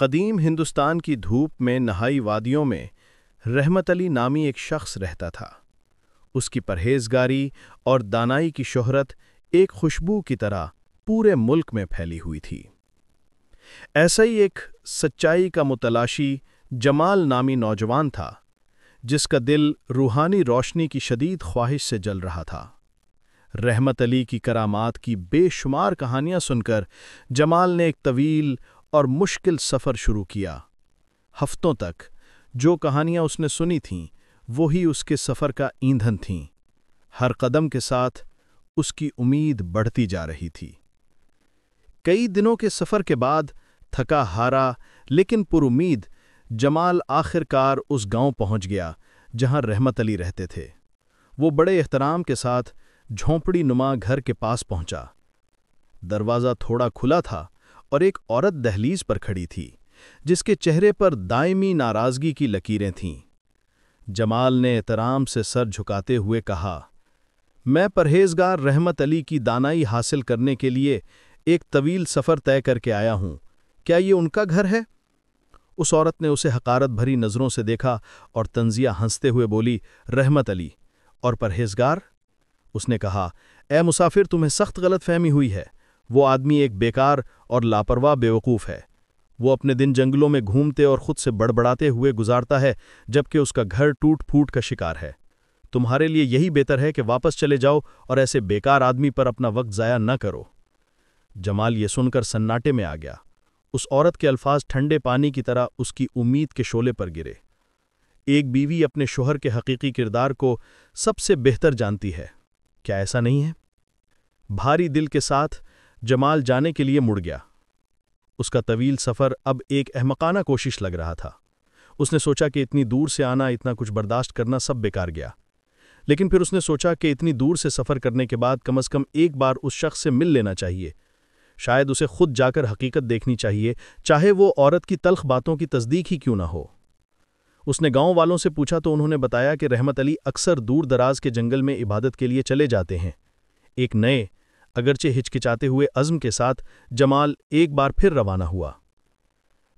قدیم ہندوستان کی دھوپ میں نہائی وادیوں میں رحمت علی نامی ایک شخص رہتا تھا۔ اس کی پرہیزگاری اور دانائی کی شہرت ایک خوشبو کی طرح پورے ملک میں پھیلی ہوئی تھی۔ ایسا ہی ایک سچائی کا متلاشی جمال نامی نوجوان تھا، جس کا دل روحانی روشنی کی شدید خواہش سے جل رہا تھا۔ رحمت علی کی کرامات کی بے شمار کہانیاں سن کر جمال نے ایک طویل اور مشکل سفر شروع کیا۔ ہفتوں تک جو کہانیاں اس نے سنی تھیں وہی اس کے سفر کا ایندھن تھیں۔ ہر قدم کے ساتھ اس کی امید بڑھتی جا رہی تھی۔ کئی دنوں کے سفر کے بعد تھکا ہارا لیکن پر امید جمال آخر کار اس گاؤں پہنچ گیا جہاں رحمت علی رہتے تھے۔ وہ بڑے احترام کے ساتھ جھونپڑی نما گھر کے پاس پہنچا۔ دروازہ تھوڑا کھلا تھا اور ایک عورت دہلیز پر کھڑی تھی جس کے چہرے پر دائمی ناراضگی کی لکیریں تھیں۔ جمال نے احترام سے سر جھکاتے ہوئے کہا، میں پرہیزگار رحمت علی کی دانائی حاصل کرنے کے لیے ایک طویل سفر طے کر کے آیا ہوں، کیا یہ ان کا گھر ہے؟ اس عورت نے اسے حقارت بھری نظروں سے دیکھا اور طنزیہ ہنستے ہوئے بولی، رحمت علی اور پرہیزگار؟ اس نے کہا، اے مسافر، تمہیں سخت غلط فہمی ہوئی ہے۔ وہ آدمی ایک بیکار اور لاپرواہ بیوقوف ہے۔ وہ اپنے دن جنگلوں میں گھومتے اور خود سے بڑبڑاتے ہوئے گزارتا ہے جبکہ اس کا گھر ٹوٹ پھوٹ کا شکار ہے۔ تمہارے لیے یہی بہتر ہے کہ واپس چلے جاؤ اور ایسے بیکار آدمی پر اپنا وقت ضائع نہ کرو۔ جمال یہ سن کر سناٹے میں آ گیا۔ اس عورت کے الفاظ ٹھنڈے پانی کی طرح اس کی امید کے شعلے پر گرے۔ ایک بیوی اپنے شوہر کے حقیقی کردار کو سب سے بہتر جانتی ہے، کیا ایسا نہیں ہے؟ بھاری دل کے ساتھ جمال جانے کے لیے مڑ گیا۔ اس کا طویل سفر اب ایک احمقانہ کوشش لگ رہا تھا۔ اس نے سوچا کہ اتنی دور سے آنا، اتنا کچھ برداشت کرنا سب بیکار گیا۔ لیکن پھر اس نے سوچا کہ اتنی دور سے سفر کرنے کے بعد کم از کم ایک بار اس شخص سے مل لینا چاہیے۔ شاید اسے خود جا کر حقیقت دیکھنی چاہیے، چاہے وہ عورت کی تلخ باتوں کی تصدیق ہی کیوں نہ ہو۔ اس نے گاؤں والوں سے پوچھا تو انہوں نے بتایا کہ رحمت علی اکثر دور دراز کے جنگل میں عبادت کے لیے چلے جاتے ہیں۔ ایک نئے، اگرچہ ہچکچاتے ہوئے عزم کے ساتھ جمال ایک بار پھر روانہ ہوا۔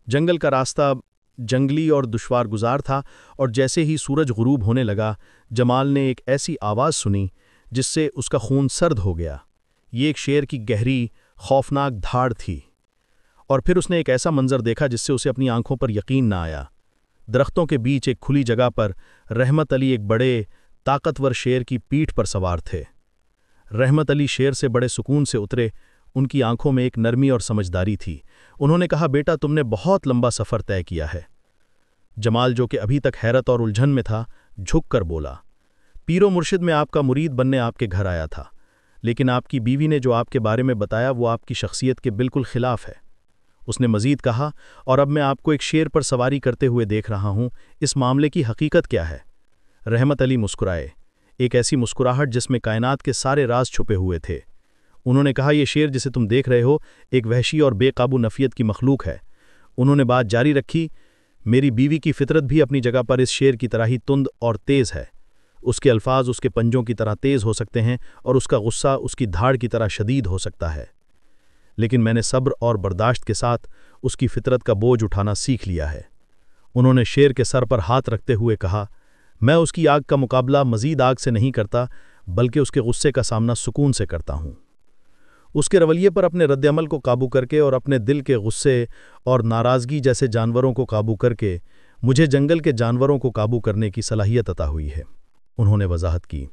جنگل کا راستہ جنگلی اور دشوار گزار تھا، اور جیسے ہی سورج غروب ہونے لگا جمال نے ایک ایسی آواز سنی جس سے اس کا خون سرد ہو گیا۔ یہ ایک شیر کی گہری، خوفناک دھاڑ تھی۔ اور پھر اس نے ایک ایسا منظر دیکھا جس سے اسے اپنی آنکھوں پر یقین نہ آیا۔ درختوں کے بیچ ایک کھلی جگہ پر رحمت علی ایک بڑے، طاقتور شیر کی پیٹھ پر سوار تھے۔ رحمت علی شیر سے بڑے سکون سے اترے، ان کی آنکھوں میں ایک نرمی اور سمجھداری تھی۔ انہوں نے کہا، بیٹا، تم نے بہت لمبا سفر طے کیا ہے۔ جمال، جو کہ ابھی تک حیرت اور الجھن میں تھا، جھک کر بولا، پیر و مرشد میں آپ کا مرید بننے آپ کے گھر آیا تھا، لیکن آپ کی بیوی نے جو آپ کے بارے میں بتایا وہ آپ کی شخصیت کے بالکل خلاف ہے۔ اس نے مزید کہا، اور اب میں آپ کو ایک شیر پر سواری کرتے ہوئے دیکھ رہا ہوں، اس معاملے کی حقیقت کیا ہے؟ رحمت علی مسکرائے، ایک ایسی مسکراہٹ جس میں کائنات کے سارے راز چھپے ہوئے تھے۔ انہوں نے کہا، یہ شیر جسے تم دیکھ رہے ہو ایک وحشی اور بے قابو نفیت کی مخلوق ہے۔ انہوں نے بات جاری رکھی، میری بیوی کی فطرت بھی اپنی جگہ پر اس شیر کی طرح ہی تند اور تیز ہے۔ اس کے الفاظ اس کے پنجوں کی طرح تیز ہو سکتے ہیں اور اس کا غصہ اس کی دھاڑ کی طرح شدید ہو سکتا ہے، لیکن میں نے صبر اور برداشت کے ساتھ اس کی فطرت کا بوجھ اٹھانا سیکھ لیا ہے۔ انہوں نے شیر کے سر پر ہاتھ رکھتے ہوئے کہا، میں اس کی آگ کا مقابلہ مزید آگ سے نہیں کرتا، بلکہ اس کے غصے کا سامنا سکون سے کرتا ہوں۔ اس کے رویے پر اپنے رد عمل کو قابو کر کے اور اپنے دل کے غصے اور ناراضگی جیسے جانوروں کو قابو کر کے مجھے جنگل کے جانوروں کو قابو کرنے کی صلاحیت عطا ہوئی ہے۔ انہوں نے وضاحت کی،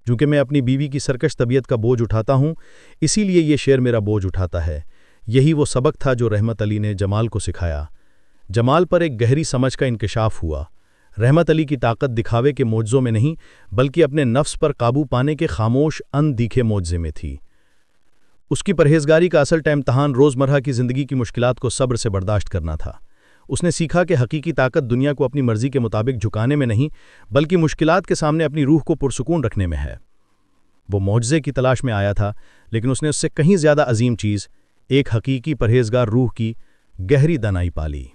چونکہ میں اپنی بیوی کی سرکش طبیعت کا بوجھ اٹھاتا ہوں، اسی لیے یہ شیر میرا بوجھ اٹھاتا ہے۔ یہی وہ سبق تھا جو رحمت علی نے جمال کو سکھایا۔ جمال پر ایک گہری سمجھ کا انکشاف ہوا۔ رحمت علی کی طاقت دکھاوے کے معجزوں میں نہیں، بلکہ اپنے نفس پر قابو پانے کے خاموش ان دیکھے معجزے میں تھی۔ اس کی پرہیزگاری کا اصل امتحان روزمرہ کی زندگی کی مشکلات کو صبر سے برداشت کرنا تھا۔ اس نے سیکھا کہ حقیقی طاقت دنیا کو اپنی مرضی کے مطابق جھکانے میں نہیں، بلکہ مشکلات کے سامنے اپنی روح کو پرسکون رکھنے میں ہے۔ وہ معجزے کی تلاش میں آیا تھا، لیکن اس نے اس سے کہیں زیادہ عظیم چیز، ایک حقیقی پرہیزگار روح کی گہری دانائی پالی۔